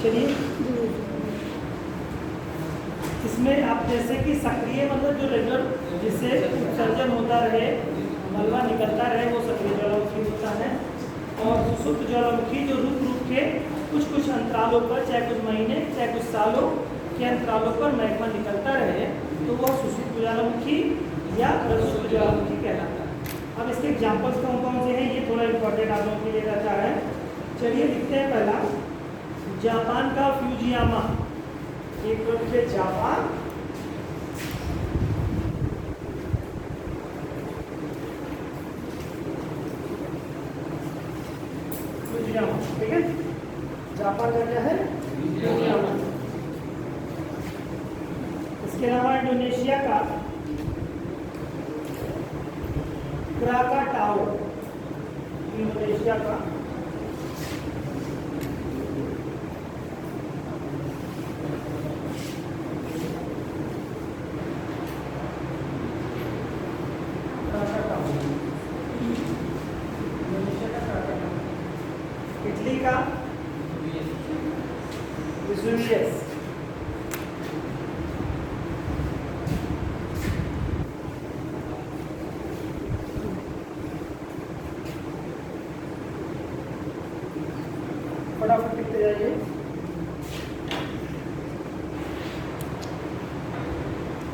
चलिए, इसमें आप जैसे कि सक्रिय मतलब जो रेगुलर जिससे उत्सर्जन होता रहे, मलबा निकलता रहे, वो सक्रिय ज्वालामुखी होता है। और सुषुप्त ज्वालामुखी जो रुक रुक के कुछ अंतरालों पर, चाहे कुछ महीने चाहे कुछ सालों के अंतरालों पर मैग्मा निकलता रहे, तो वह सुषुप्त ज्वालामुखी या प्रसुप्त ज्वालामुखी कहलाता है। अब इसके एग्जाम्पल्स कौन कौन से हैं, ये थोड़ा इंपॉर्टेंट आप लोगों के लिए रहता है। चलिए लिखते हैं पहला, जापान का फ्यूजियामा। एक तो लिखिए जापान, फ्यूजियामा, ठीक है। जापान का क्या है, फ्यूजियामा। इसके अलावा इंडोनेशिया का क्राकाटाओ, इंडोनेशिया का इटली का वेसुवियस, फटाफट लिखते जाइए।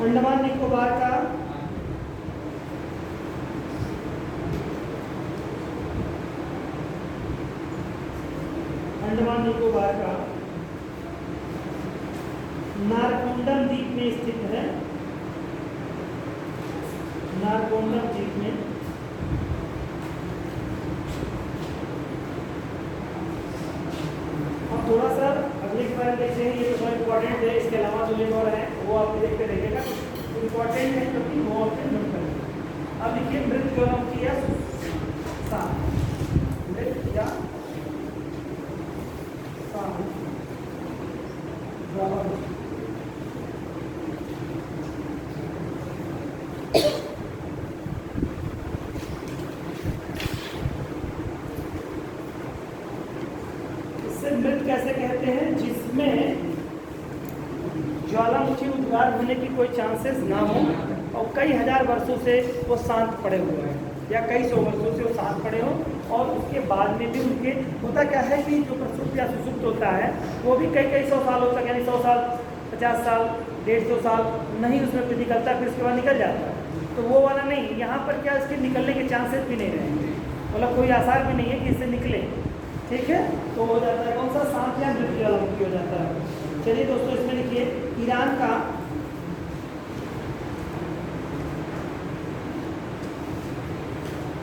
अंडमान निकोबार का नारकोंडम द्वीप में स्थित है, नारकोंडम द्वीप में। अब थोड़ा सा अगले के बारे में देखते हैं, ये तो बहुत इंपॉर्टेंट है। इसके अलावा जो एक और है वो आप देखते रहिएगा, इंपॉर्टेंट है क्योंकि वो आपके नोट करेंगे। अब देखिए मृत ज्वालामुखी या मृत या ज्वालामुखी। मृत कैसे कहते हैं, जिसमें ज्वालामुखी उद्गार होने की कोई चांसेस ना हो और कई हजार वर्षों से वो शांत पड़े हुए हैं या कई सौ वर्षों से वो शांत पड़े हो, और उसके बाद में भी उनके होता क्या है कि जो प्रसुप्त या सुषुप्त होता है वो भी कई कई सौ सालों तक, यानी 100 साल 50 साल 150 साल नहीं उसमें फिर निकलता, फिर उसके बाद निकल जाता है। तो वो वाला नहीं, यहाँ पर क्या इसके निकलने के चांसेस भी नहीं रहेंगे, मतलब कोई आसार भी नहीं है कि इससे निकले, ठीक है। तो हो जाता है कौन सा, शांत या मृत ज्वालामुखी हो जाता है। चलिए दोस्तों, इसमें लिखिए ईरान का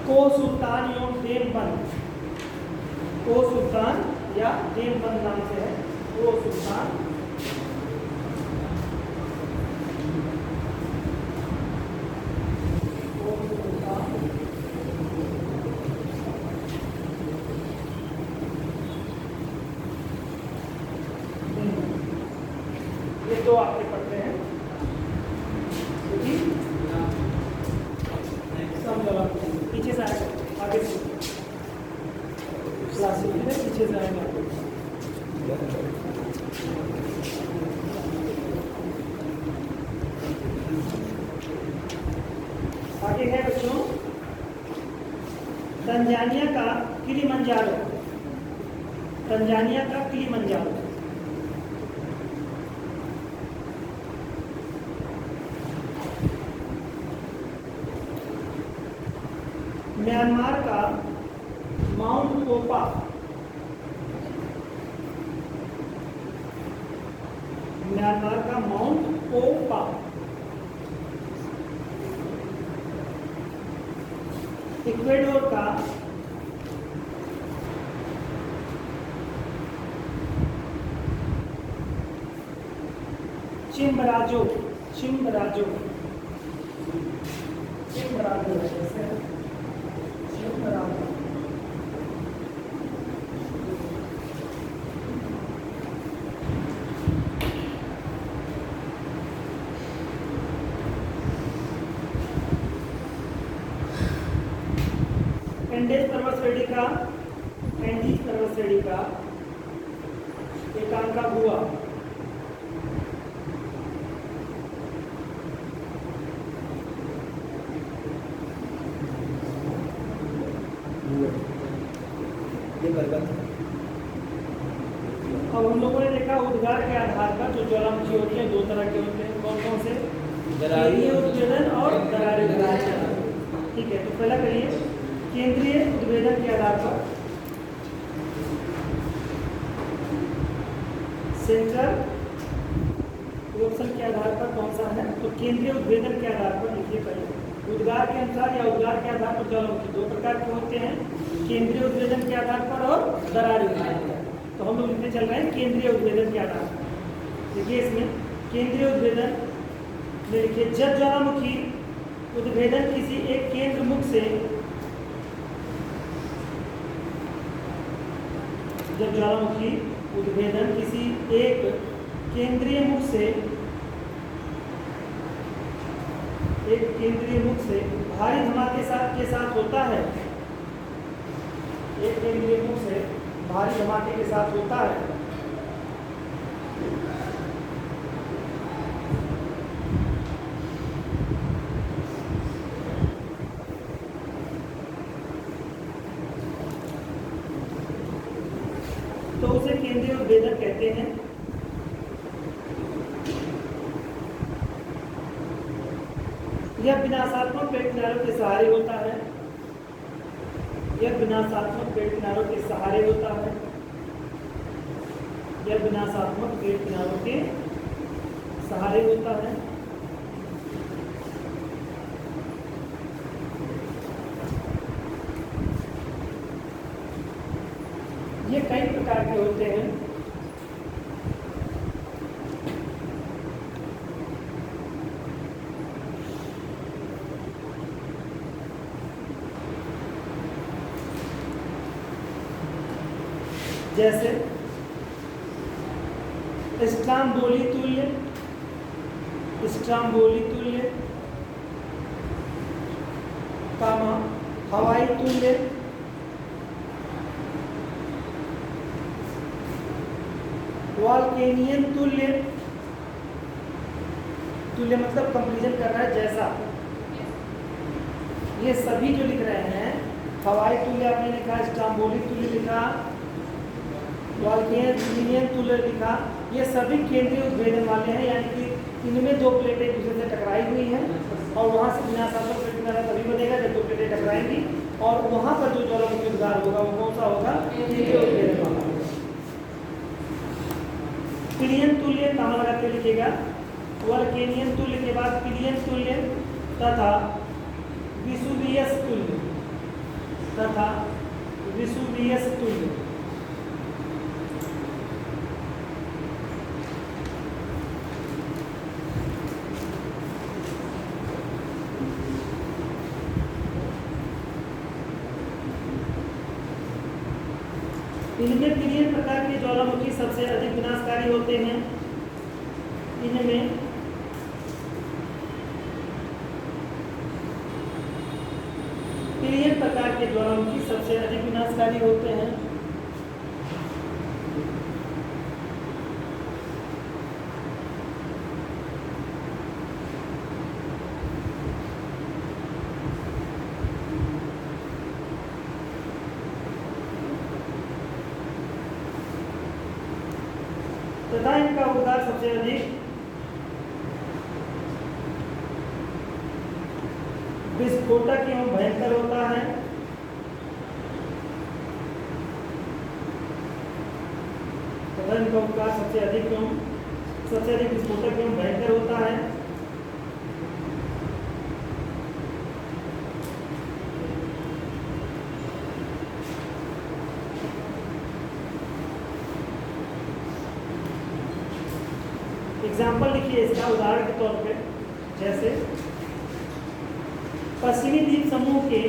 को सुल्तान एवं देवबंद, को सुल्तान या देवबंद नाम से है, को सुल्तान तो आपके पढ़ते हैं, पीछे से आएगा, आगे से पीछे से आएगा। आगे है बच्चों तंजानिया का किलिमंजारो, तंजानिया का किलिमंजारो। म्यांमार का माउंट पोपा, म्यांमार का माउंट पोपा। इक्वेडोर का चिम्बराजो, चिम्बराजो, चिम्बराजो है, एंडीज पर्वत श्रेणी का एकांका हुआ। अब हम लोगों ने देखा उद्गार के आधार पर जो ज्वालामुखी होते हैं दो तरह के होते हैं, कौन कौन से? केंद्रीय उद्भेदन और दरारी उद्भेदन। ठीक है, तो पहला करिए केंद्रीय उद्भेदन के आधार पर, सेंट्रल इरोप्शन के आधार पर कौन सा है? तो केंद्रीय उद्भेदन के आधार पर लिखिए पहले। उद्गार के अनुसार या उद्गार के आधार पर ज्वालामुखी दो प्रकार के होते हैं, केंद्रीय उद्भेदन के आधार पर और दरारी उद्भेदन। तो हम लोग लिखने चल रहे हैं केंद्रीय उद्भेदन के आधार पर। देखिए इसमें केंद्रीय उद्भेदन में लिखिए जब ज्वालामुखी उद्भेदन किसी एक केंद्र मुख से, जब ज्वालामुखी उद्भेदन किसी एक केंद्रीय मुख से, एक केंद्रीय मुख से भारी धमाके के साथ होता है, एक केंद्रीय मुख से भारी धमाके के साथ होता है, तो उसे केंद्रीय उद्भेदन कहते हैं। यह विनाशात्मक पेड़ किनारों के सहारे होता है, यह विनाशात्मक पेड़ किनारों के सहारे होता है, यह विनाशात्मक पेड़ किनारों के सहारे होता है। ये कई प्रकार के होते हैं। जैसे स्ट्राम्बोली तुल्य, स्ट्राम्बोली तुल्य, कामा हवाई तुल्य, वॉल्केनियन तुल्य, तुल्य मतलब कंपैरिजन कर रहा है जैसा, ये सभी जो लिख रहे हैं, हवाई तुल्य आपने लिखा, स्ट्राम्बोली तुल्य लिखा, वॉल्केनियन तुल्य लिखा, ये सभी केंद्रीय उद्भेदन वाले हैं, यानी कि इनमें दो प्लेटें एक दूसरे से टकराई हुई हैं और वहाँ से विनाशात्मक प्लेट किनारा तभी बनेगा जब दो प्लेटें टकराएंगी और वहाँ पर जो ज्वालामुखी उद्गार होगा वो कौन सा होगा? केंद्रीय उद्भेदन वाला। पिलियन तुल्य कामा लगा के लिखेगा, वॉल्केनियन तुल्य के बाद पिलियन तुल्य तथा विसुवियस तुल्य, तथा विसुवियस तुल्य। इनमें पिलियन प्रकार के ज्वालामुखी सबसे अधिक विनाशकारी होते हैं। इनमें पिलियन प्रकार के ज्वालामुखी सबसे अधिक विनाशकारी होते हैं। तथा इनका उद्गार सबसे अधिक विस्फोटक एवं भयंकर होता है। तथा इनका उद्गार सबसे अधिक विस्फोटक एवं भयंकर होता है। एग्जाम्पल लिखिए इसका उदाहरण के तौर पे, जैसे पश्चिमी द्वीप समूह के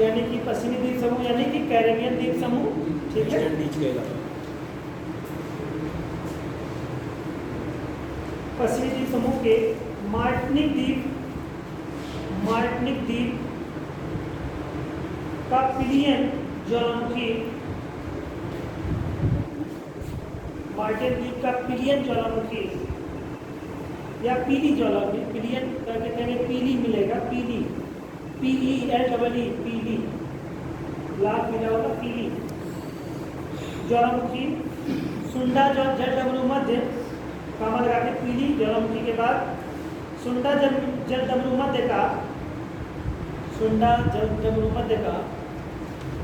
यानी कि पश्चिमी द्वीप समूह यानी कि कैरेबियन द्वीप समूह, ठीक है। पश्चिमी द्वीप समूह के मार्टिनिक द्वीप का पिलियन ज्वालामुखी, मार्टिन द्वीप का पिलियन ज्वालामुखी या पीली ज्वालामुखी, पिलियन करके कहेंगे पीली मिलेगा, पीली, PELEE, पीली, लाल पीला होगा पीली ज्वालामुखी। सुंडा जल डमरू मध्य, कामा लगा के पीली ज्वालामुखी के बाद सुंडा जल डमरू मध्य का, सुंडा जल डमरू मध्य का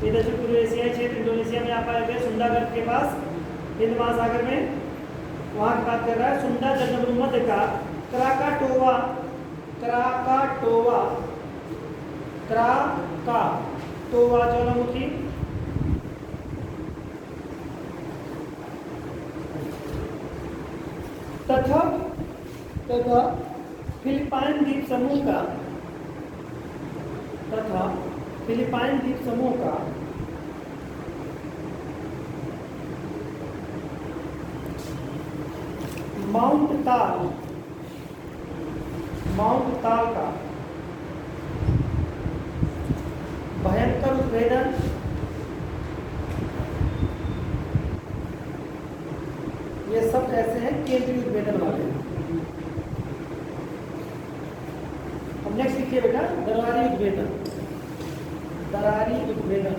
ये दक्षिण पूर्व एशियाई क्षेत्र इंडोनेशिया में आप पाए गए, सुंडागढ़ के पास हिंद महासागर में, वहाँ की बात कर रहा है। सुंडा जल डमरू मध्य का क्राकाटोवा, क्राकाटोवा, क्राकाटोवा ज्वालामुखी, तथा फिलिपाइन द्वीप समूह का, तथा फिलिपाइन द्वीप समूह का माउंट ताल का भयंकर उद्भेदन, ये सब ऐसे हैं केंद्रीय उद्भेदन वाले। अब नेक्स्ट लिखिए बेटा, दरारी उद्भेदन, दरारी उद्भेदन।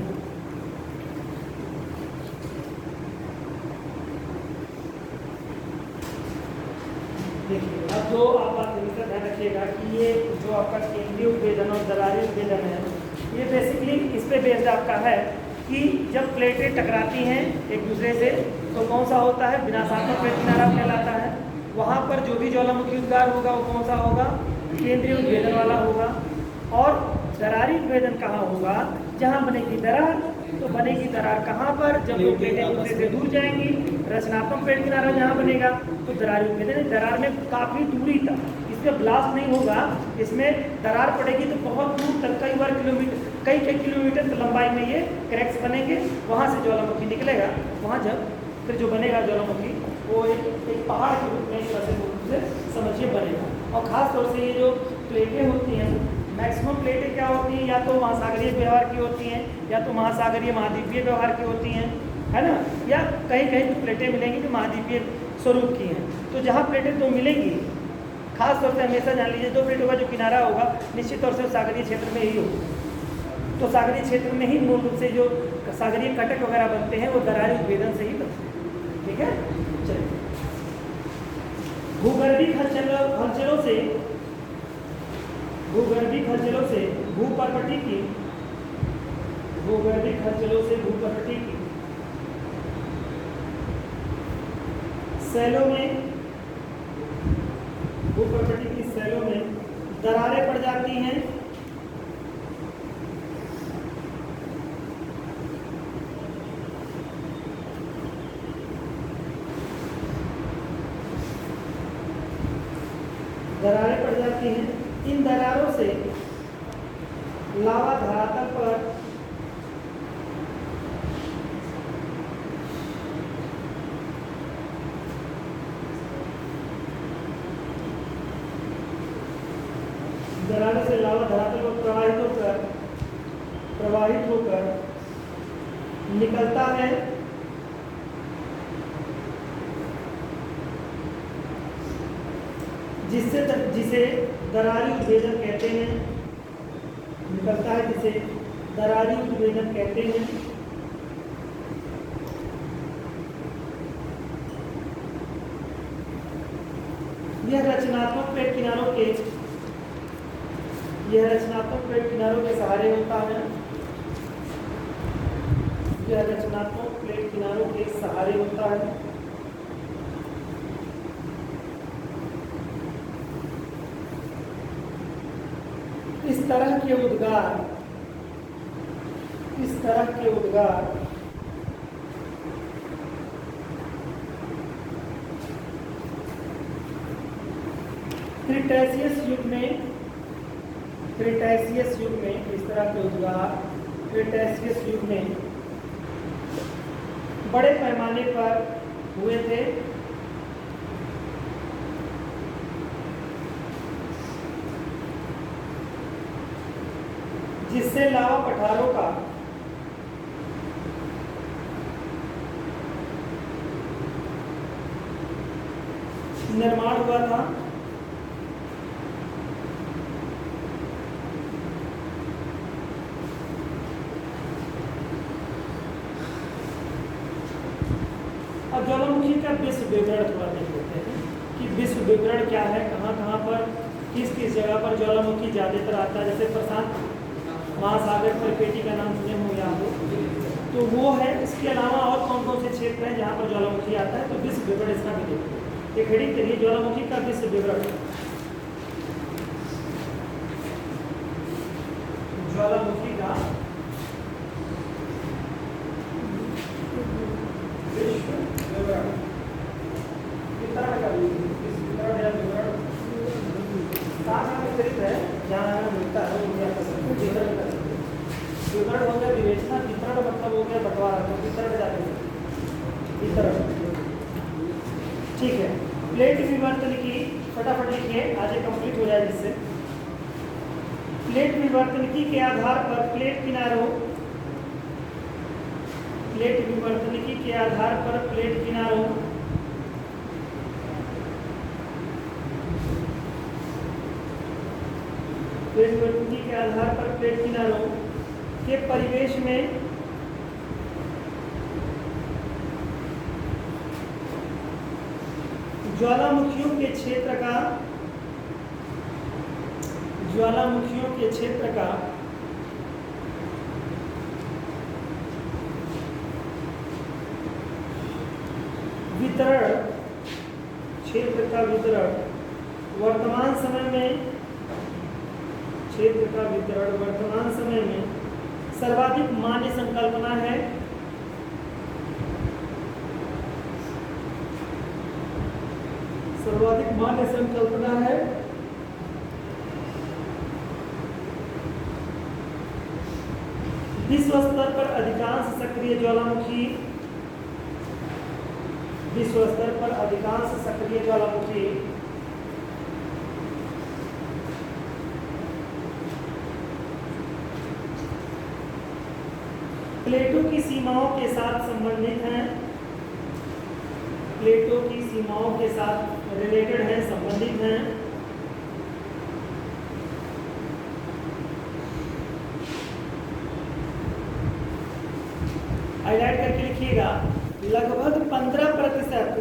देखिए अब जो आप बात हमेशा ध्यान रखिएगा कि ये जो आपका केंद्रीय उद्भेदन और दरारी उद्भेदन है, ये बेसिकली इस पे बेस्ड आपका है कि जब प्लेटें टकराती हैं एक दूसरे से तो कौन सा होता है, विनाशात्मक प्लेट किनारा कहलाता है। वहाँ पर जो भी ज्वालामुखी उद्गार होगा वो कौन सा होगा, केंद्रीय उद्भेदन वाला होगा। और दरारी उद्भेदन कहाँ होगा, जहाँ बनेगी दरार, तो बनेगी दरार कहाँ पर, जब वो प्लेटें एक दूसरे से दूर जाएंगी। रचनात्मक प्लेट किनारा जहाँ बनेगा तो दरारी उद्भेदन, दरार में काफ़ी दूरी तक, इसमें ब्लास्ट नहीं होगा, इसमें दरार पड़ेगी तो बहुत दूर तक, कई बार किलोमीटर, कई किलोमीटर लंबाई में ये क्रैक्स बनेंगे, वहाँ से ज्वालामुखी निकलेगा। वहाँ जब फिर जो बनेगा ज्वालामुखी वो एक पहाड़ के रूप में, इस तरह से समझिए बनेगा। और ख़ास तौर से ये जो प्लेटें होती हैं, मैक्सिमम प्लेटें क्या होती हैं, या तो महासागरीय व्यवहार की होती हैं, या तो महासागरीय महाद्वीपीय व्यवहार की होती हैं, है ना, या कहीं कहीं तो प्लेटें मिलेंगी जो महाद्वीपीय स्वरूप की हैं। तो जहाँ प्लेटें तो मिलेंगी, खास तौर से हमेशा जान लीजिए, दो प्लेटों का जो किनारा होगा निश्चित तौर से सागरीय क्षेत्र में ही होगा। तो सागरीय क्षेत्र में ही मूल रूप से जो सागरीय कटक वगैरह बनते हैं वो दरारी उद्भेदन से ही बनते हैं। ठीक है, चलिए। भूगर्भीय हलचलों से, भूगर्भीय हलचलों से भूपर्वती की, भूगर्भीय हलचलों से भूपर्वती की सेलों में, भूपर्वती की सेलों में दरारें पड़ जाती हैं। दरारें पड़ जाती हैं। इन दरारों से लावा धरातल पर दरारों से लावा धरातल पर प्रवाहित होकर निकलता है, जिसे दरारी उद्भेदन कहते हैं, निकलता है जिसे दरारी उद्भेदन कहते हैं। यह रचनात्मक प्लेट किनारों के, यह रचनात्मक प्लेट किनारों के सहारे होता है, यह रचनात्मक प्लेट किनारों के सहारे होता है। इस तरह के उद्गार, इस तरह के उद्गार क्रिटेशियस युग में, क्रिटेशियस युग में इस तरह के उद्गार क्रिटेशियस युग में बड़े पैमाने पर हुए थे। जिससे लावा पठारों का निर्माण हुआ था। अब ज्वालामुखी का विश्व विवरण थोड़ा देख लेते हैं कि विश्व विवरण क्या है, कहाँ कहाँ पर किस किस जगह पर ज्वालामुखी ज़्यादातर आता है। जैसे प्रशांत महासागर पर पेटी का नाम सुने होंगे आप लोग, तो वो है। इसके अलावा और कौन कौन से क्षेत्र हैं जहाँ पर ज्वालामुखी आता है, तो विश्व विवरण इसका भी देखते हैं। एक हेडिंग करिए ज्वालामुखी का विश्व विवरण। ज्वालामुखी का विश्व विवरण कितना का विवरण या विवरण कहाँ विस्तृत है, जहाँ मिलता है विवरण हो गया विवेचना, वितरण मतलब हो गया बंटवारा, तो वितरण जाते वितरण। ठीक है, प्लेट विवर्तन की फटाफट लिखिए, आज ये कंप्लीट हो जाए जिससे। प्लेट विवर्तनिकी के आधार पर प्लेट किनारों प्लेट विवर्तनिकी के आधार पर प्लेट किनारों प्लेट विवर्तनिकी के आधार पर प्लेट किनारों के परिवेश में ज्वालामुखियों के क्षेत्र का वितरण वर्तमान समय में सर्वाधिक मान्य संकल्पना है। विश्व स्तर पर अधिकांश सक्रिय ज्वालामुखी प्लेटों की सीमाओं के साथ संबंधित हैं, प्लेटों की सीमाओं के साथ रिलेटेड हैं, संबंधित हैं। हाईलाइट करके लिखिएगा, लगभग 15%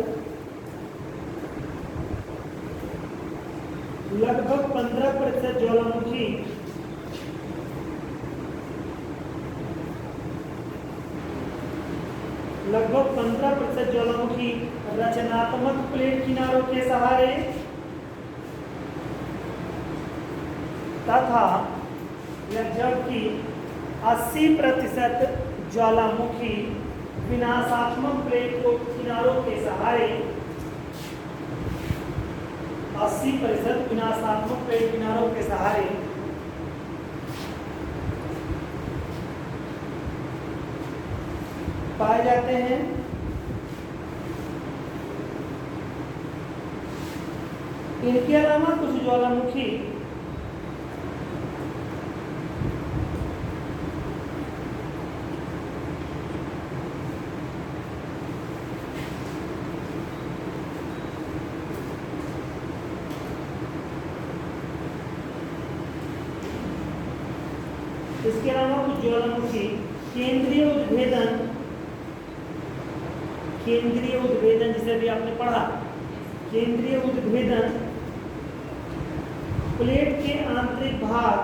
ज्वालामुखी लगभग 15% ज्वालामुखी रचनात्मक प्लेट किनारों के सहारे तथा जबकि 80% ज्वालामुखी विनाशात्मक प्लेट को किनारों के सहारे 80% विनाशात्मक प्लेट किनारों के सहारे पाए जाते हैं। इनके अलावा कुछ ज्वालामुखी केंद्रीय उद्भेदन जिसे अभी आपने पढ़ा, केंद्रीय उद्भेदन प्लेट के आंतरिक भाग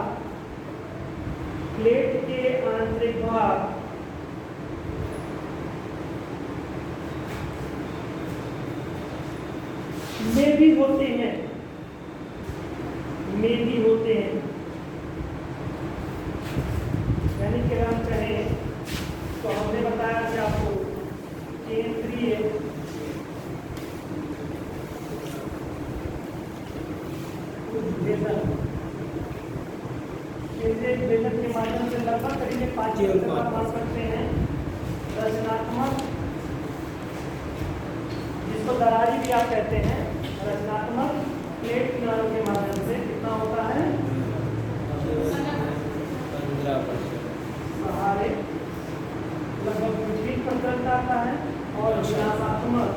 में भी होते हैं यानी कि हम कहें तो हमने बताया कि आपको केंद्रीय उद्भेदन के माध्यम से लगभग करीब 5 मान सकते हैं। रचनात्मक, जिसको दरारी भी आप कहते हैं, रचनात्मक प्लेट किनारों के माध्यम से कितना होता है, 15% सहारे लगभग 15% आता है और विनाशात्मक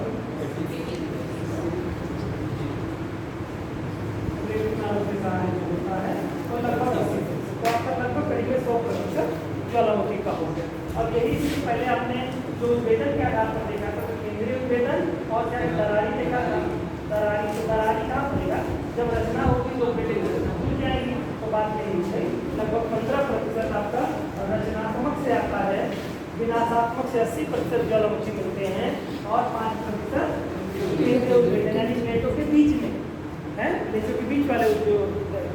ज्वालामुखी का हो गया। अब यही चीज पहले आपने जो उद्भेदन के आधार पर देखा था, तो केंद्रीय उद्भेदन और क्या दरारी देखा था। दरारी, तो दरारी कहाँ पड़ेगा, जब रचना होगी तो बेटे खुल जाएगी। तो बात यही है, लगभग 15% आपका रचनात्मक से आता है, विनाशात्मक से 80% ज्वालामुखी मिलते हैं और 5% केंद्रीय उद्भेदन यानी प्लेटों के बीच में है। प्लेटों के बीच वाले जो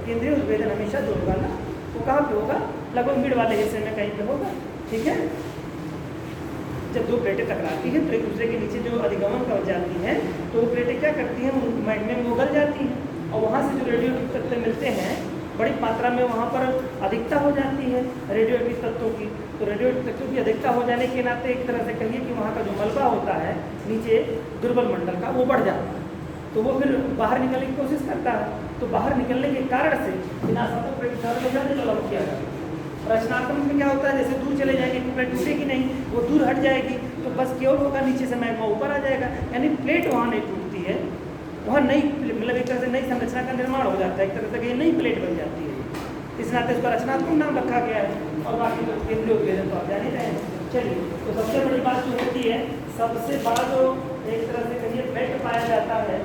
केंद्रीय उद्भेदन हमेशा जो होगा ना, वो कहाँ पे होगा, लगभग मिड वाले हिस्से में कहीं पे होगा। ठीक है, जब दो प्लेटें टकराती हैं तो एक दूसरे के नीचे जो अधिगमन कर जाती हैं, तो वो प्लेटें क्या करती हैं, मैग्मा में उगल जाती हैं और वहाँ से जो रेडियोएक्टिव तत्व मिलते हैं बड़ी मात्रा में वहाँ पर अधिकता हो जाती है रेडियोएक्टिव तत्वों की। तो रेडियोएक्टिव तत्वों की अधिकता हो जाने के नाते एक तरह से कहिए कि वहाँ का जो मलबा होता है नीचे दुर्बल मंडल का, वो बढ़ जाता है, तो वो फिर बाहर निकलने की कोशिश करता है। तो बाहर निकलने के कारण से विनाशात्मक प्लेट में जाने ज्वालामुखी आ जाती है। रचनात्मक में क्या होता है, जैसे दूर चले जाएंगे तो प्लेट टूटेगी नहीं, वो दूर हट जाएगी, तो बस केवल होगा नीचे से मैग्मा ऊपर आ जाएगा, यानी प्लेट वहाँ नहीं टूटती है, वहाँ नई मतलब एक तरह से नई संरचना का निर्माण हो जाता है, एक तरह से कहीं नई प्लेट बन जाती है। इस नाते उसका रचनात्मक नाम रखा गया है। और बाकी तो केंद्रीय उद्भेदन तो आप जान ही रहे हैं। चलिए, तो सबसे बड़ी बात जो होती है, सबसे बड़ा जो एक तरह से कहिए बेल्ट पाया जाता है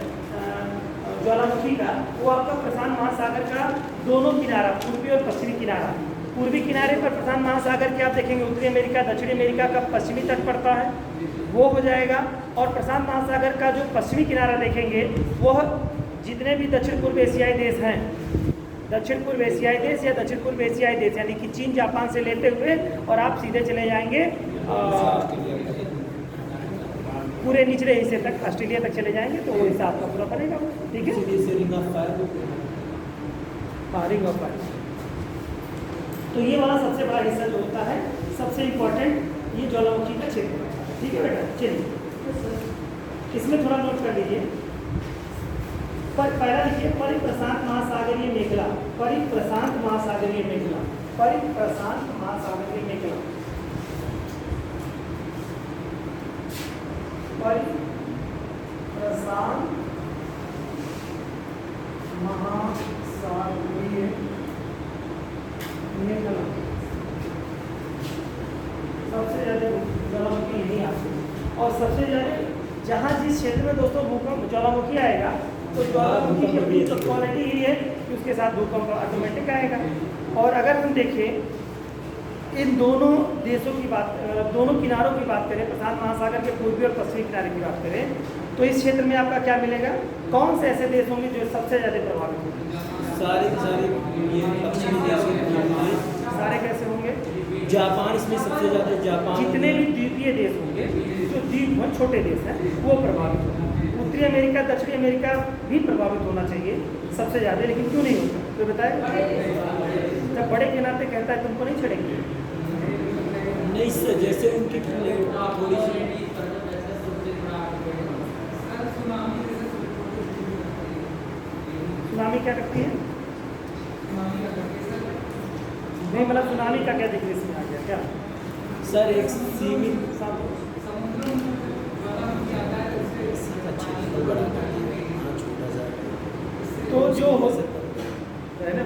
ज्वालामुखी का, वो आपका प्रशांत महासागर का दोनों किनारा, पूर्वी और पश्चिमी किनारा। पूर्वी किनारे पर प्रशांत महासागर के आप देखेंगे उत्तरी अमेरिका, दक्षिणी अमेरिका का पश्चिमी तट पड़ता है, वो हो जाएगा। और प्रशांत महासागर का जो पश्चिमी किनारा देखेंगे, वह जितने भी दक्षिण पूर्व एशियाई देश हैं, दक्षिण पूर्व एशियाई देश या दक्षिण पूर्व एशियाई देश यानी कि चीन जापान से लेते हुए और आप सीधे चले जाएंगे पूरे निचले हिस्से तक, ऑस्ट्रेलिया तक चले जाएंगे, तो वो हिसाब का पूरा बनेगा। ठीक है, रिंग ऑफ फायर। तो ये वाला सबसे बड़ा हिस्सा जो होता है, सबसे इम्पोर्टेंट ये ज्वालामुखी का क्षेत्र है। ठीक है बेटा, चलिए इसमें थोड़ा नोट कर लीजिए। पर पहला लिखिए परिप्रशांत महासागरीय मेखला, परिप्रशांत महासागरीय मेखला, परिप्रशांत महासागरीय मेखला, परिप्रशांत महासागरीय मेखला। सबसे ज़्यादा ज्वालामुखी यही आती है और सबसे ज़्यादा जहाँ जिस क्षेत्र में दोस्तों भूकंप ज्वालामुखी आएगा, तो ज्वालामुखी की अपनी तो क्वालिटी ही है कि उसके साथ भूकंप ऑटोमेटिक आएगा। और अगर हम देखें इन दोनों देशों की बात, दोनों किनारों की बात करें, प्रशांत महासागर के पूर्वी और पश्चिमी किनारे की बात करें, तो इस क्षेत्र में आपका क्या मिलेगा, कौन से ऐसे देश होंगे जो सबसे ज़्यादा प्रभावित होंगे? सारे ये पश्चिमी देश सारे कैसे होंगे? जापान इसमें सबसे ज़्यादा, जापान जितने भी द्वीपीय देश होंगे, जो द्वीप हैं छोटे देश हैं, वो प्रभावित होंगे। उत्तरी अमेरिका दक्षिणी अमेरिका भी प्रभावित होना चाहिए सबसे ज़्यादा, लेकिन क्यों नहीं होता तो बताए। जब बड़े के नाते कहता है तुमको नहीं छड़ेंगे, नहीं सर, जैसे उनकी थोड़ी सी सुनामी क्या करती है, नहीं मतलब सुनामी का क्या डिग्री में आ गया क्या सर? एक सीमित तो जो हो सकता है ना,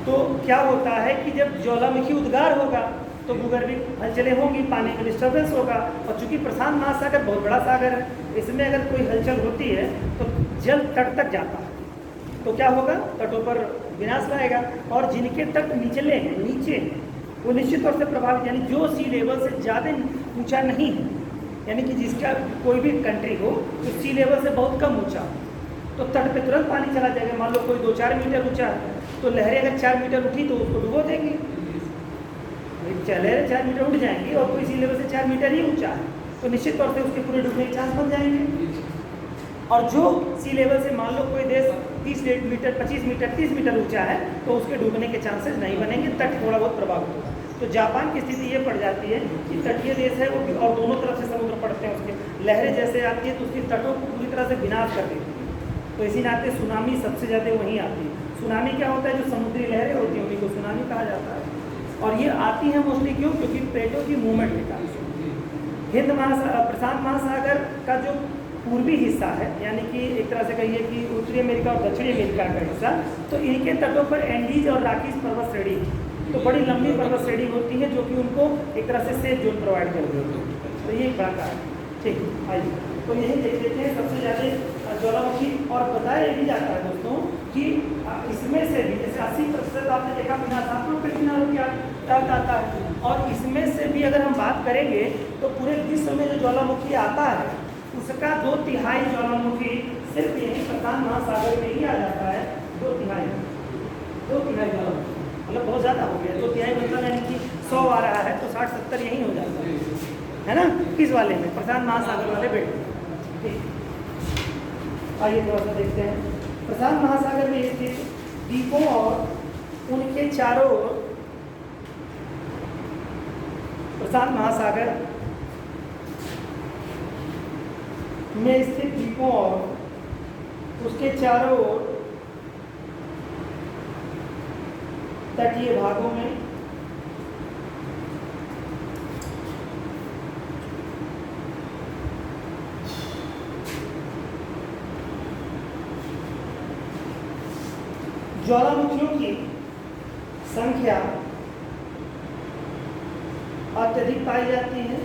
तो क्या होता है कि जब ज्वालामुखी उद्गार होगा तो भूगर्भीय हलचलें होंगी, पानी में डिस्टर्बेंस होगा। और चूंकि प्रशांत महासागर बहुत बड़ा सागर है, इसमें अगर कोई हलचल होती है तो जल तट तक जाता है, तो क्या होगा, तटों पर विनाश लाएगा। और जिनके तट निचले हैं, नीचे हैं, वो निश्चित तौर से प्रभावित, यानी जो सी लेवल से ज़्यादा ऊंचा नहीं है, यानी कि जिसका कोई भी कंट्री हो तो सी लेवल से बहुत कम ऊंचा, तो तट पे तुरंत पानी चला जाएगा। मान लो कोई 2-4 मीटर ऊंचा है, तो लहरें अगर 4 मीटर उठी तो उसको डुबो देंगी, लहरें 4 मीटर उठ जाएंगी। और कोई सी लेवल से 4 मीटर ही ऊंचा है तो निश्चित तौर से उसके पूरे डूबने के चांस बन जाएंगे। और जो सी लेवल से मान लो कोई देश 30 मीटर, 25 मीटर, 30 मीटर ऊंचा है, तो उसके डूबने के चांसेस नहीं बनेंगे, तट थोड़ा बहुत प्रभावित होगा। तो जापान की स्थिति ये पड़ जाती है कि तटीय देश है वो, और दोनों तरफ से समुद्र पड़ते हैं, उसके लहरें जैसे आती है तो उसकी तटों को पूरी तरह से विनाश कर देती है। तो इसी नाते सुनामी सबसे ज़्यादा वहीं आती है। सुनामी क्या होता है, जो समुद्री लहरें होती हैं उन्हीं को सुनामी कहा जाता है। और ये आती हैं मोस्टली क्यों, क्योंकि प्लेटों की मूवमेंट के कारण। प्रशांत महासागर का जो पूर्वी हिस्सा है, यानी कि एक तरह से कहिए कि उत्तरी अमेरिका और दक्षिणी अमेरिका का हिस्सा, तो इनके तटों पर एंडीज और रॉकीज पर्वत श्रेणी तो बड़ी लंबी पर्वत श्रेणी होती है जो कि उनको एक तरह से सेफ जोन प्रोवाइड कर देती है। तो ये बड़ा कारण है। ठीक, आइए तो यही देख लेते हैं सबसे ज़्यादा ज्वालामुखी। और बताया भी जाता है दोस्तों कि इसमें से भी जैसे 80% आपने देखा बिना सातों पे किनारों क्या आता है, और इसमें से भी अगर हम बात करेंगे तो पूरे विश्व में जो ज्वालामुखी आता है उसका 2/3 ज्वालामुखी सिर्फ यही प्रशांत महासागर में ही आ जाता है। 2/3 ज्वालामुखी मतलब बहुत ज़्यादा हो गया। 2/3 मतलब यानी कि 100 आ रहा है तो 60-70 यही हो जाता है ना, किस वाले में, प्रशांत महासागर वाले बेल्ट में। ठीक, आइए थोड़ा सा देखते हैं प्रशांत महासागर में स्थित द्वीपों और उनके चारों ओर। प्रशांत महासागर में स्थित द्वीपों और उसके चारों ओर तटीय भागों में ज्वालामुखियों की संख्या अत्यधिक पाई जाती है।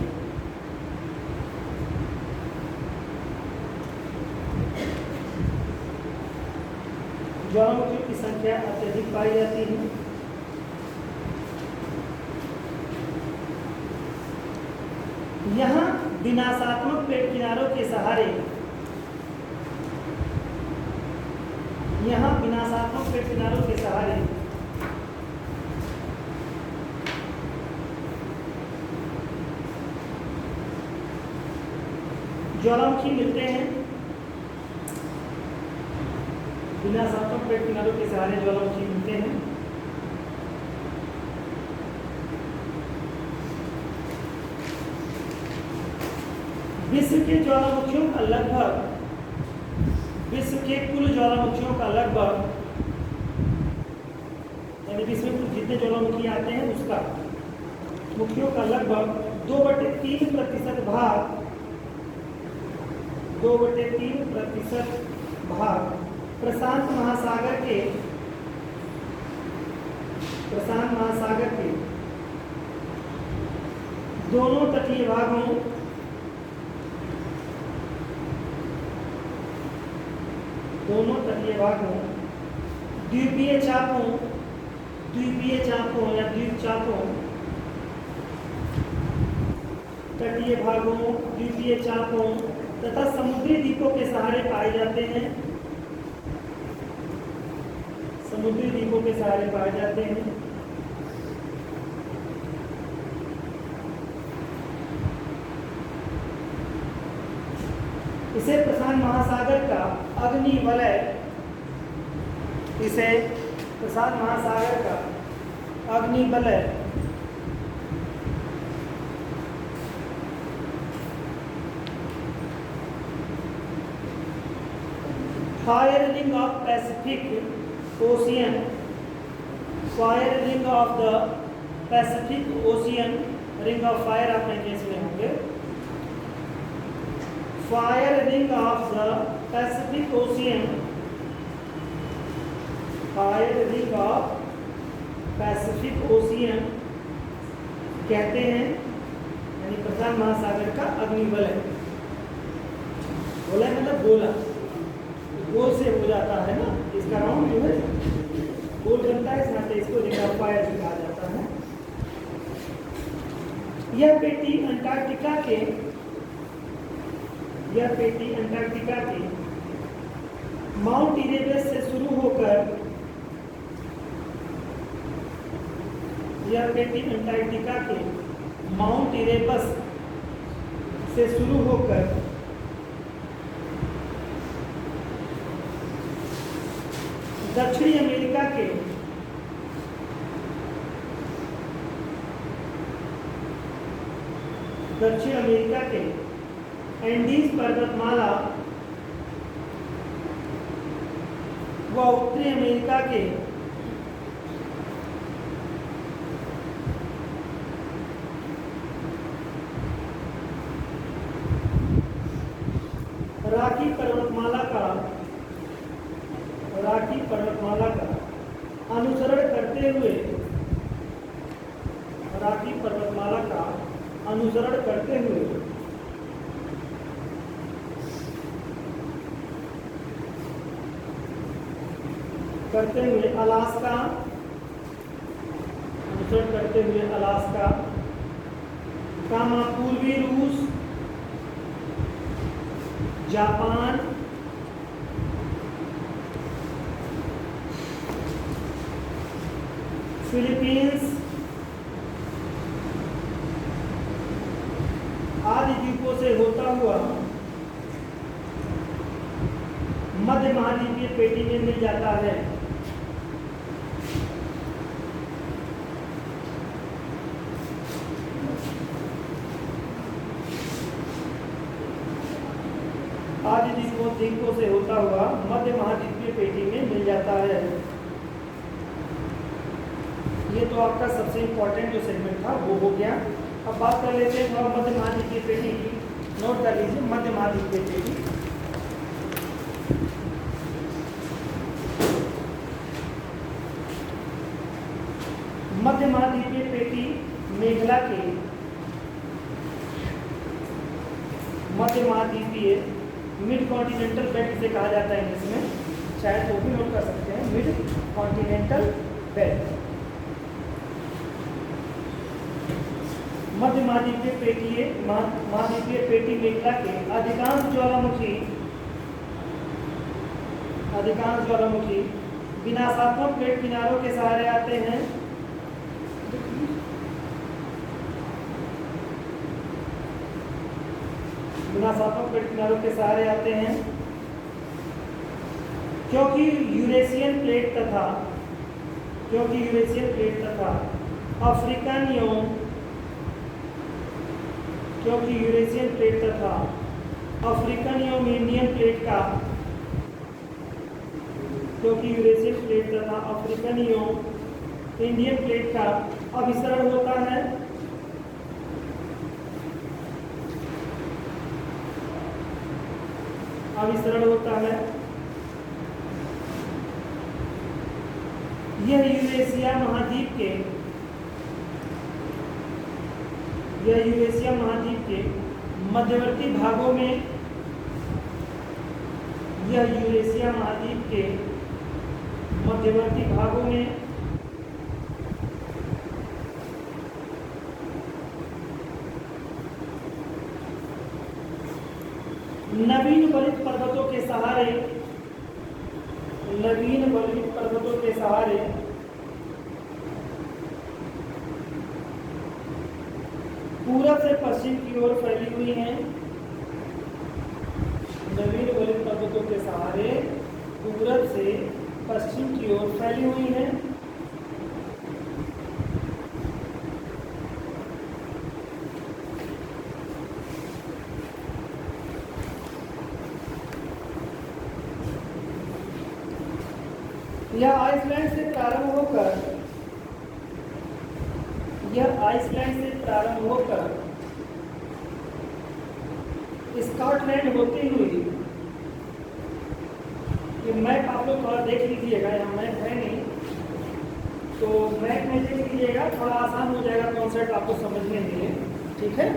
ज्वालामुखियों की संख्या अत्यधिक पाई जाती है। यहाँ विनाशात्मक पेड़ किनारों के सहारे ज्वालामुखी मिलते हैं। विनाशात्मक पेड़ किनारों के सहारे ज्वालामुखी मिलते हैं। विश्व के कुल ज्वालामुखियों का लगभग यानी विश्व में कुल जितने ज्वालामुखी आते हैं उसका मुखियों का लगभग 2/3% भाग 2/3% भाग प्रशांत महासागर के दोनों तटीय भागों द्वीपीय चापों या द्वीप चापों तटीय भागों द्वीपीय चापों तथा समुद्री द्वीपों के सहारे पाए जाते हैं। इसे प्रशांत महासागर का अग्नि वलय fire ring of Pacific ocean ring of fire आप नहीं सुने होंगे। Fire ring of the Pacific ocean कहते हैं, यानी प्रशांत महासागर का अग्निवलय। वलय मतलब गोला, गोल से हो जाता है ना, इसका राउंड जो है गोल बनता है, इस नाते इसको रिंग ऑफ फायर भी कहा जाता है। यह पेटी अंटार्कटिका के माउंट इरेबस से शुरू होकर दक्षिण अमेरिका के एंडीज पर्वतमाला व उत्तरी अमेरिका के राकी पर्वतमाला का अनुसरण करते हुए अनुसरण करते हुए अलास्का, अनुसरण करते हुए अलास्का, पूर्वी रूस, जापान, फिलीपींस आदि द्वीपों से होता हुआ मध्य महाद्वीपीय पेटी में मिल जाता है। आदि द्वीपों से होता हुआ मध्य महाद्वीपीय पेटी में मिल जाता है। ये तो आपका सबसे इम्पोर्टेंट जो सेगमेंट था वो हो गया। अब बात कर लेते हैं थोड़ा मध्य महाद्वीपीय पेटी की। नोट कर लीजिए मध्य महाद्वीपीय पेटी। मध्य महाद्वीपीय पेटी मेखला के मध्य महाद्वीपीय मिड कॉन्टिनेंटल बेल्ट से कहा जाता है इंग्लिश में, शायद वो भी नोट कर सकते हैं, मिड कॉन्टिनेंटल बेल्ट। मध्य महाद्वीपीय पेटी मेखला के अधिकांश ज्वालामुखी विनाशात्मक प्लेट किनारों के सहारे आते हैं। विनाशात्मक प्लेट किनारों के सहारे आते हैं क्योंकि यूरेशियन प्लेट तथा अफ्रीकन एवं इंडियन प्लेट का अभिसरण होता है। यह यूरेशिया महाद्वीप के मध्यवर्ती भागों में नवीन वलित पर्वतों के सहारे पूरब से पश्चिम की ओर फैली हुई हैं। नवीन वलित पर्वतों के सहारे पूरब से पश्चिम की ओर फैली हुई हैं। यह आइसलैंड से प्रारंभ होकर स्कॉटलैंड होती हुई, ये मैप आप लोग थोड़ा देख लीजिएगा, यहाँ मैप है नहीं तो मैप में देख लीजिएगा, थोड़ा आसान हो जाएगा कॉन्सेप्ट आपको समझने के लिए, ठीक है।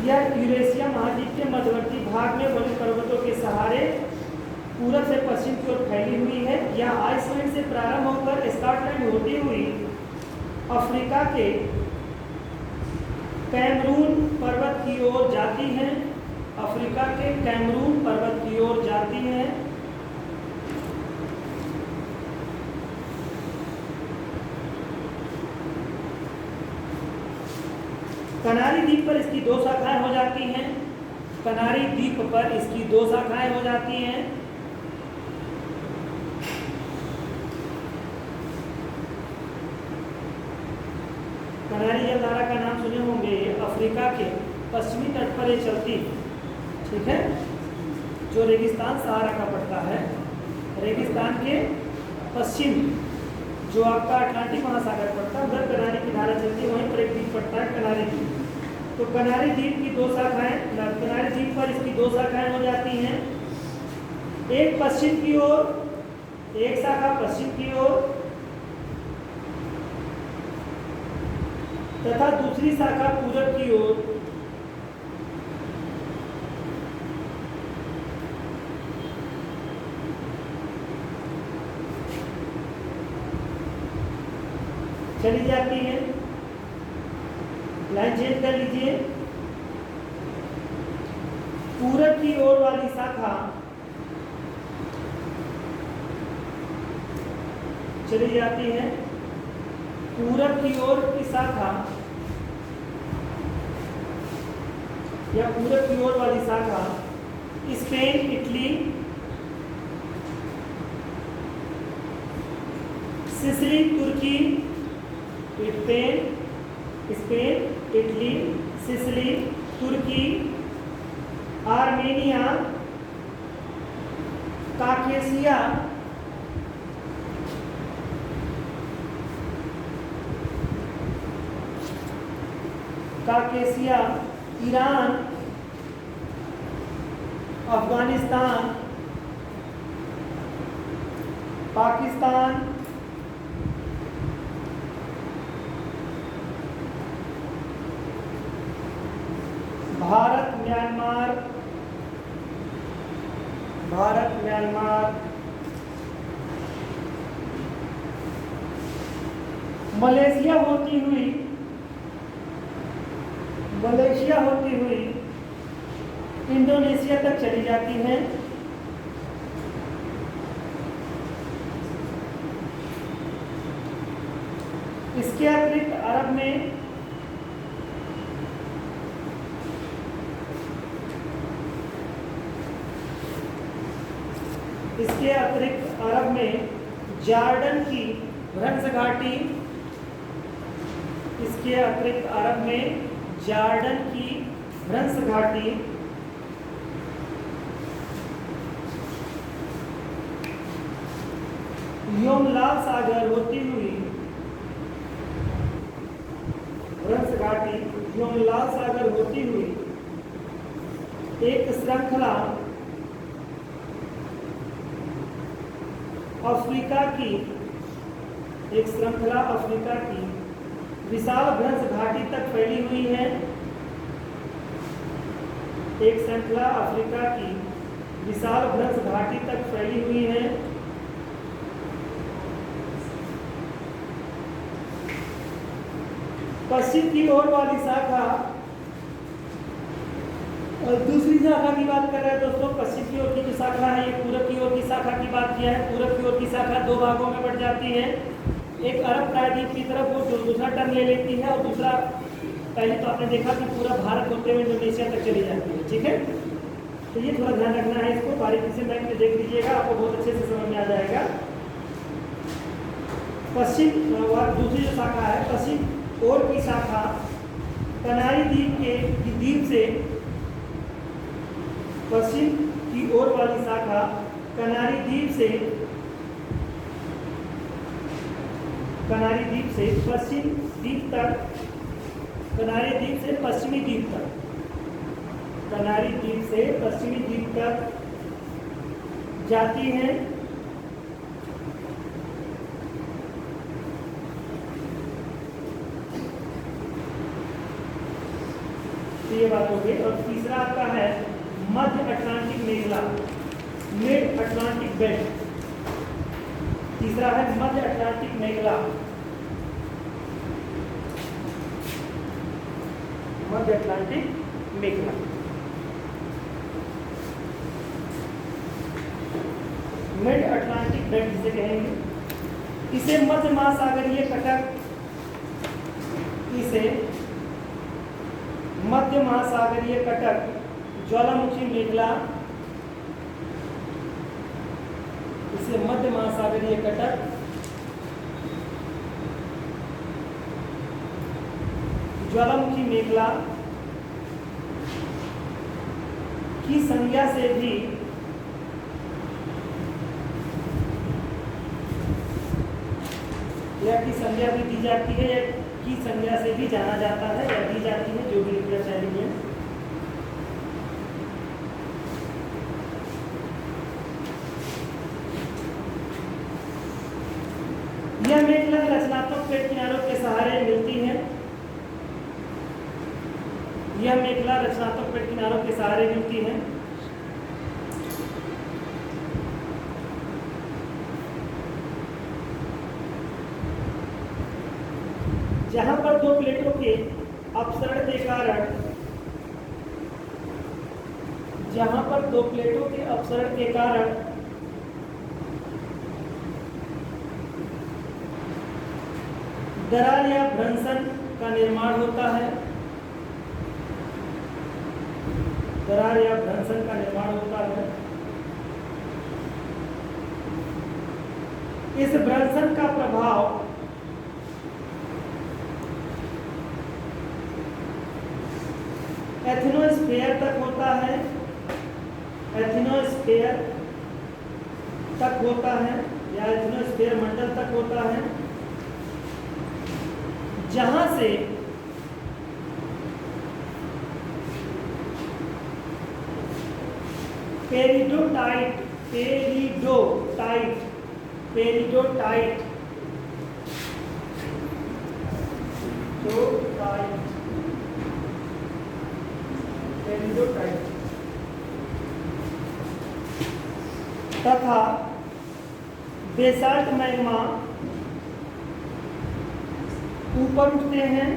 यह यूरेशिया महाद्वीप के मध्यवर्ती भाग में वलित पर्वतों के सहारे पूरब से पश्चिम की ओर फैली हुई है। यह आइसलैंड से प्रारंभ होकर स्कॉटलैंड होती हुई अफ्रीका के कैमरून पर्वत की ओर जाती है। कनारी द्वीप पर इसकी दो शाखाएं हो जाती हैं। कनारी जलधारा का नाम सुने होंगे, अफ्रीका के पश्चिमी तट पर ये चलती है, ठीक है। जो रेगिस्तान सहारा का पड़ता है, रेगिस्तान के पश्चिम जो आपका अटलांटिक महासागर पड़ता है, उधर कनारी की धारा चलती है, वहीं पर एक द्वीप पड़ता है कनारी द्वीप। तो कनारी द्वीप की दो शाखाएं, कनारी द्वीप पर इसकी दो शाखाएं हो जाती हैं। एक पश्चिम की ओर, एक शाखा पश्चिम की ओर तथा दूसरी शाखा पूरब की ओर चली जाती है। लाइन चेंज कर लीजिए। पूरब की ओर वाली शाखा चली जाती है। पूरब की ओर की शाखा या पूरब की ओर वाली शाखा स्पेन, इटली, सिसिली, तुर्की, स्पेन, इटली, सिसिली, तुर्की, Armenia, Caucasia, Iran, Afghanistan, Pakistan, Bharat, Myanmar, Malaysia होती हुई इंडोनेशिया तक चली जाती है। इसके अतिरिक्त अरब में जॉर्डन की भ्रंश घाटी, योमलाल सागर होती हुई एक श्रृंखला अफ्रीका की विशाल भ्रंश घाटी तक फैली हुई है। एक श्रृंखला अफ्रीका की विशाल भ्रंश घाटी तक फैली हुई है। पश्चिम की ओर वाली शाखा, और दूसरी शाखा की बात कर रहे हैं दोस्तों। पश्चिम की ओर की जो शाखा है, ये पूरब की ओर की शाखा की बात किया है। पूरब की ओर की शाखा दो भागों में बढ़ जाती है। एक अरब प्रायद्वीप की तरफ वो दूसरा टर्न ले लेती है, और दूसरा, पहले तो आपने देखा कि पूरा भारत होते हुए इंडोनेशिया तक चली जाती है। ठीक है, तो ये थोड़ा ध्यान रखना है, इसको बारीकी से बैंक में देख लीजिएगा, आपको बहुत अच्छे से समझ में आ जाएगा। पश्चिम दूसरी जो शाखा है, पश्चिम ओर की शाखा कनारी द्वीप से, पश्चिम की ओर वाली शाखा कनारी द्वीप से पश्चिमी द्वीप तक जाती है। तो ये बात हो गई। और तीसरा आपका है मध्य अटलांटिक मेखला, मिड अटलांटिक बेल्ट। तीसरा है मध्य अटलांटिक मेखला, मध्य अटलांटिक मेखला। मिड अटलांटिक बेल्ट जिसे कहेंगे, इसे मध्य महासागरीय कटक, मध्य महासागरीय कटक, ज्वालामुखी मेखला, इसे मध्य महासागरीय कटक, ज्वालामुखी मेखला की संज्ञा से भी दी जाती है, या की संज्ञा से भी जाना जाता है, या दी जाती है, जो भी लिखना चाहिए। यह मेखला रचनात्मक पेड़ किनारों के सहारे मिलती है। यह मेखला रचनात्मक पेड़ किनारों के सहारे मिलती है। जहां पर दो प्लेटों के अपसरण के कारण दरार या भ्रंशन का निर्माण होता है। इस भ्रंशन का प्रभाव एथिनोस्फीयर तक होता है या एथिनोस्फीयर मंडल तक होता है, जहां से पेरिडोटाइट तथा बेसाल्ट मैग्मा ऊपर उठते हैं।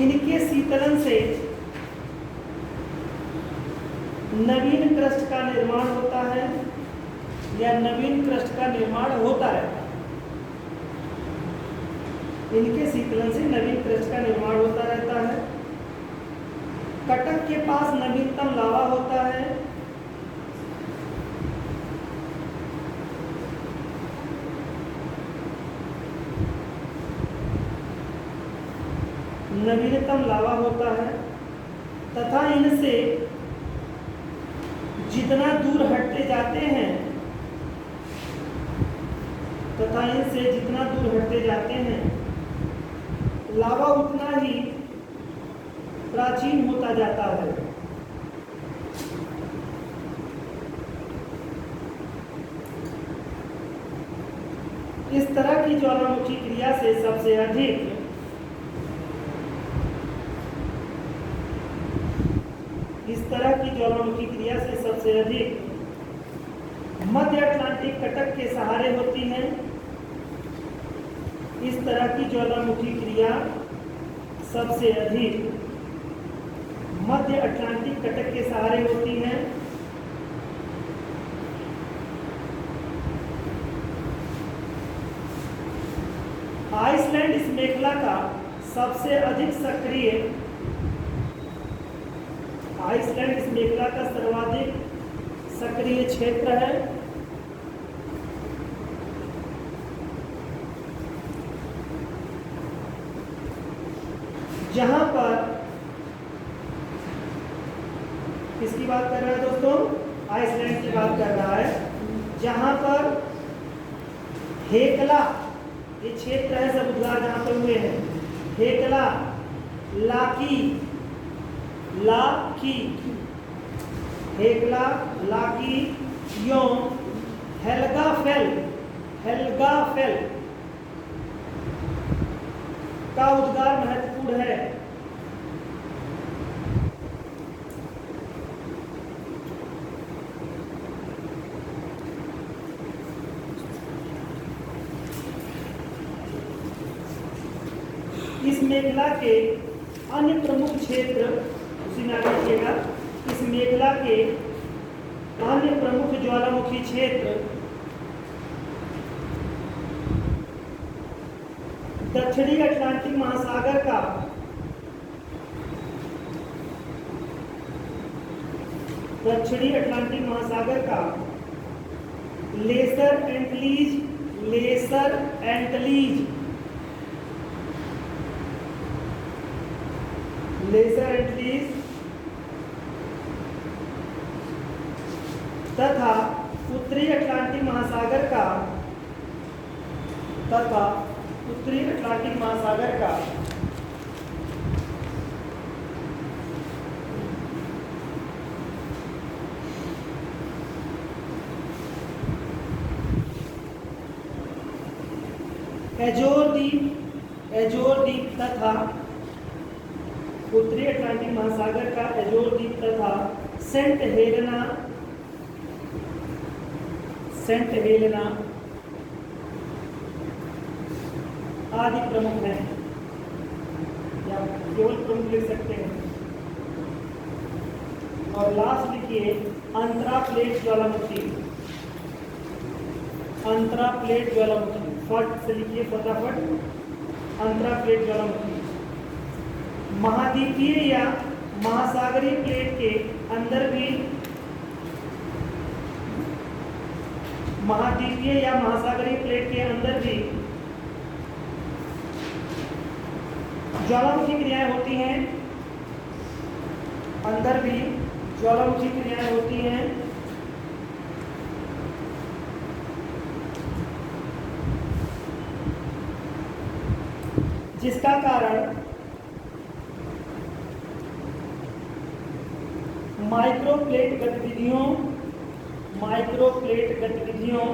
इनके शीतलन से नवीन क्रस्ट का निर्माण होता है या नवीन क्रस्ट का निर्माण होता रहता है। इनके शीतलन से नवीन क्रस्ट का निर्माण होता रहता है। कटक के पास नवीनतम लावा होता है। तथा इनसे जितना दूर हटते जाते हैं लावा उतना ही प्राचीन होता जाता है। इस तरह की ज्वालामुखी क्रिया से सबसे अधिक मध्य अटलांटिक कटक के सहारे होती है। इस तरह की ज्वालामुखी क्रिया सबसे अधिक मध्य अटलांटिक कटक के सहारे होती है। आइसलैंड इस मेखला का सबसे अधिक सर्वाधिक सक्रिय क्षेत्र है। जहां पर किसकी बात कर रहा है दोस्तों? आइसलैंड की बात कर रहा है, जहां पर हेकला ये क्षेत्र है, सब उद्गार जहां पे हुए हैं। हेकला, लाकी, यों, हेल्गाफेल का उद्गार महत्वपूर्ण है। इस मेखला के अन्य प्रमुख क्षेत्र, उसी में आगे देखिएगा, इस मेखला के अन्य प्रमुख ज्वालामुखी क्षेत्र दक्षिणी अटलांटिक महासागर का लेसर एंटलीज तथा उत्तरी अटलांटिक महासागर एजोर द्वीप तथा उत्तरी अटलांटिक महासागर का एजोर द्वीप तथा सेंट हेलेना आदि प्रमुख हैं, या केवल प्रमुख लिख सकते हैं। और लास्ट लिखिए अंतरा प्लेट ज्वालामुखी, अंतरा प्लेट ज्वालामुखी, फट से लिखिए फटाफट, अंतरा प्लेट ज्वालामुखी। महाद्वीपीय या महासागरीय प्लेट के अंदर भी, महाद्वीपीय या महासागरीय प्लेट के अंदर भी ज्वालामुखी क्रियाएं होती हैं, अंदर भी ज्वालामुखी क्रियाएं होती हैं। जिसका कारण माइक्रोप्लेट गतिविधियों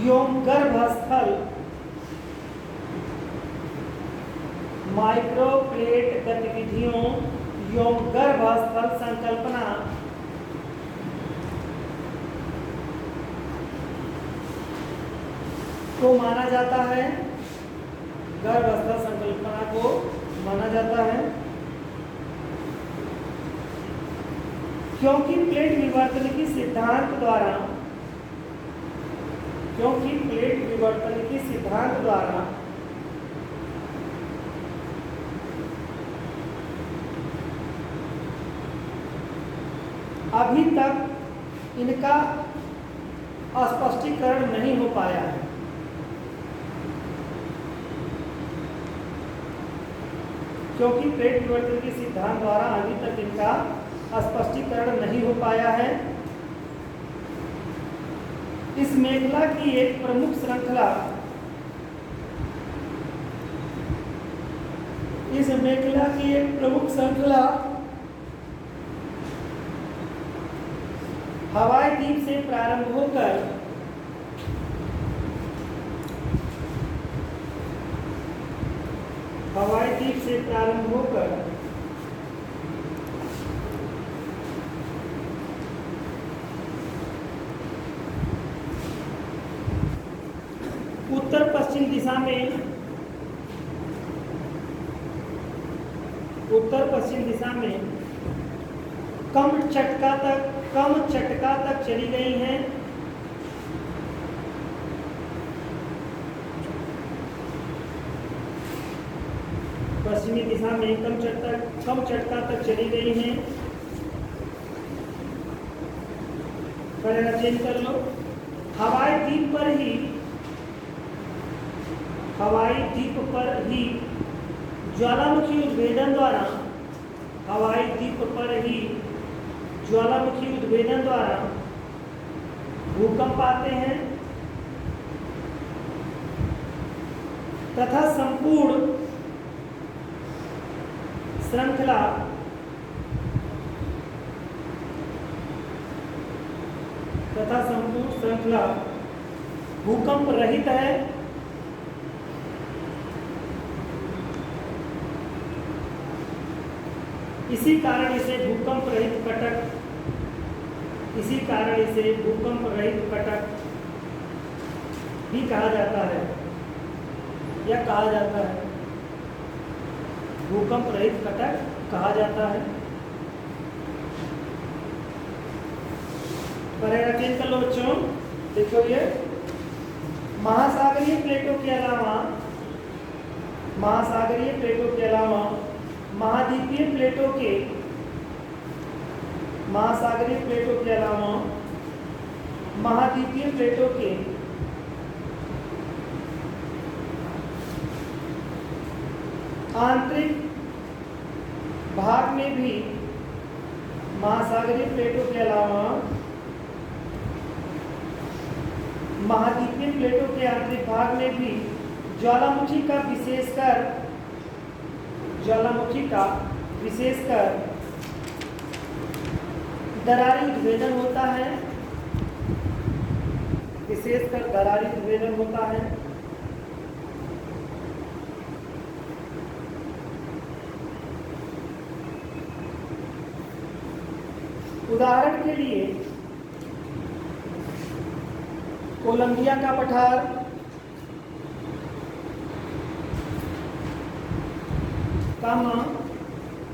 एवं गर्भस्थल, माइक्रोप्लेट गतिविधियों एवं गर्भस्थल संकल्पना को माना जाता है, गर्भस्थल संकल्पना को माना जाता है, क्योंकि प्लेट विवर्तन की सिद्धांत द्वारा अभी तक इनका स्पष्टीकरण नहीं हो पाया है। क्योंकि प्लेट विवर्तन के सिद्धांत द्वारा अभी तक इनका स्पष्टीकरण नहीं हो पाया है। इस मेखला की एक प्रमुख श्रृंखला हवाई द्वीप से प्रारंभ होकर उत्तर पश्चिम दिशा में कम चटका तक चली गई हैं। पश्चिमी दिशा में कम चटका तक चली गई हैं। चेंज कर लो। हवाई द्वीप पर ही ज्वालामुखी उद्भेदन द्वारा भूकंप आते हैं तथा संपूर्ण श्रृंखला भूकंप रहित है। इसी कारण इसे भूकंप रहित कटक भी कहा जाता है, भूकंप रहित कटक कहा जाता है। चेंज कर लो बच्चों। देखो ये महासागरीय प्लेटों के अलावा महाद्वीपीय प्लेटों के आंतरिक भाग में भी महासागरीय प्लेटों के अलावा महाद्वीपीय प्लेटों के आंतरिक भाग में भी ज्वालामुखी का विशेषकर दरारी उद्भेदन होता है। विशेषकर दरारी उद्वेलन होता है। उदाहरण के लिए कोलंबिया का पठार,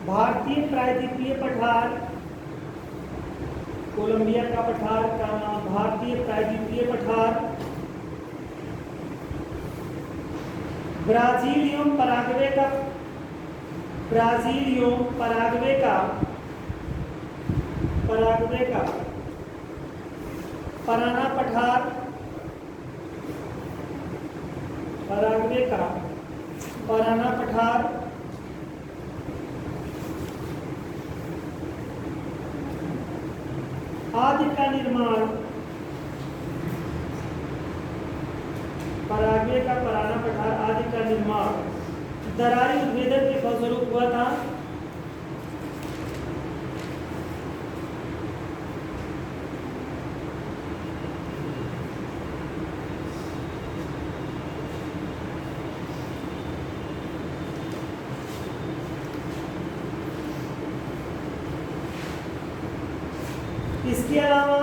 भारतीय प्रायद्वीपीय पठार, कोलंबिया का पठार, भारतीय प्रायद्वीपीय पठार, ब्राजील एवं पराग्वे का पराना पठार, पराग्वे का पराना पठार, आदि का निर्माण, पराग्वे का पराना पठार आदि का निर्माण दरारी उद्भेदन के फलस्वरूप हुआ था। इसके अलावा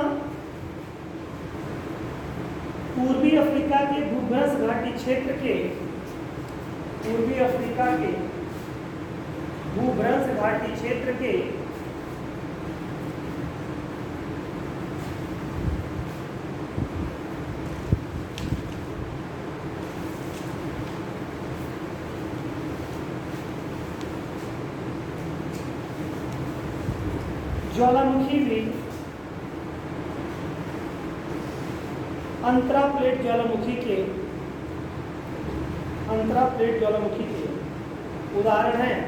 पूर्वी अफ्रीका के भूभ्रंश घाटी क्षेत्र के ज्वालामुखी भी अंतरा प्लेट ज्वालामुखी के उदाहरण हैं।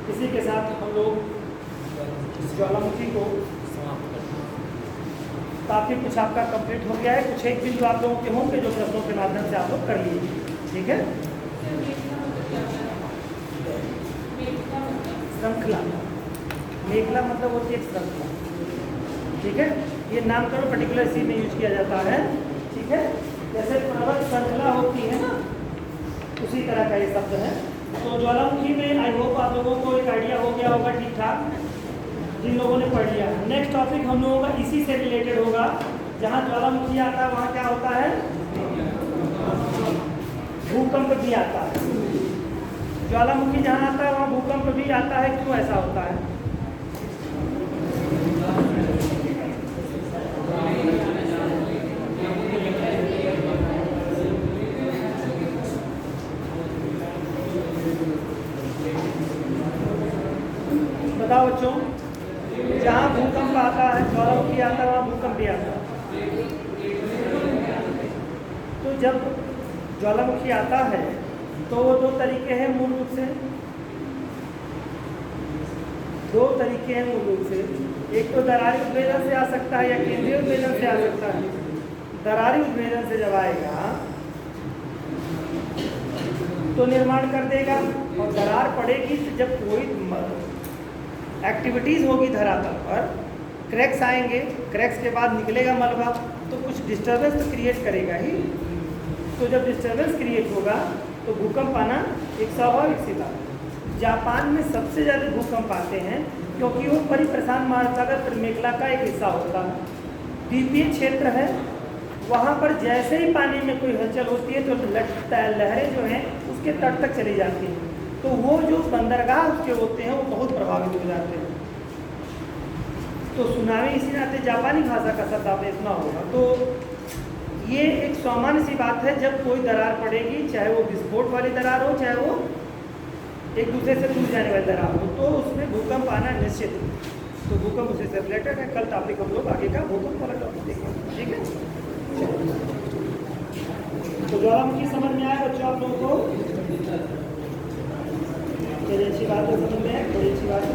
इसी के साथ हम लोग ज्वालामुखी को काफी कुछ आपका कंप्लीट हो गया है। कुछ एक बिंदु आप लोगों के होंगे जो प्रश्नों के माध्यम से आप लोग कर लीजिए, ठीक है। श्रृंखला, मेखला मतलब होती है श्रृंखला, ठीक है। ये नामकरण पर्टिकुलर इसी में यूज किया जाता है, ठीक है। जैसे पर्वत श्रृंखला होती है ना, उसी तरह का ये शब्द है। तो ज्वालामुखी में आई होप आप लोगों को एक आइडिया हो गया होगा ठीक ठाक, जिन लोगों ने पढ़ लिया। नेक्स्ट टॉपिक हम लोगों का इसी से रिलेटेड होगा। जहाँ ज्वालामुखी आता है वहाँ क्या होता है, भूकंप भी आता है। ज्वालामुखी जहाँ आता है वहाँ भूकंप भी आता है। क्यों ऐसा होता है? बताओ बच्चों, जहाँ भूकंप आता है, ज्वालामुखी आता है, वहाँ भूकंप भी आता है। तो जब ज्वालामुखी आता है तो वो दो तरीके हैं मूल रूप से, एक तो दरारी उद्भेदन से आ सकता है या केंद्रीय उद्भेदन से आ सकता है। दरारी उद्भेदन से जब आएगा तो निर्माण कर देगा, और दरार पड़ेगी तो जब कोई एक्टिविटीज़ होगी धरातल पर, क्रैक्स आएंगे, क्रैक्स के बाद निकलेगा मलबा, तो कुछ डिस्टर्बेंस तो क्रिएट करेगा ही। तो जब डिस्टर्बेंस क्रिएट होगा तो भूकंप आना एक स्वाभाविक सी बात है। जापान में सबसे ज़्यादा भूकंप आते हैं क्योंकि वो परिप्रशांत महासागर मेखला का एक हिस्सा होता है, द्वीपीय क्षेत्र है। वहाँ पर जैसे ही पानी में कोई हलचल होती है तो लहरें जो हैं उसके तट तक चली जाती हैं, तो वो जो बंदरगाह उसके होते हैं वो बहुत प्रभावित हो जाते हैं। तो सुनामी इसी नाते जापानी भाषा का शब्द आपने सुना होगा। तो ये एक सामान्य सी बात है, जब कोई दरार पड़ेगी, चाहे वो विस्फोट वाली दरार हो, चाहे वो एक दूसरे से टूट जाने वाली दरार हो, तो उसमें भूकंप आना निश्चित है। तो भूकंप उसी से रिलेटेड है। कल टॉपिक हम लोग आगे का भूकंप वाला टॉपिक देखेंगे, ठीक है। तो ज्वालामुखी समझ में आया बच्चों आप लोगों को? अच्छी बात है, समझ में है, बड़ी अच्छी बात है।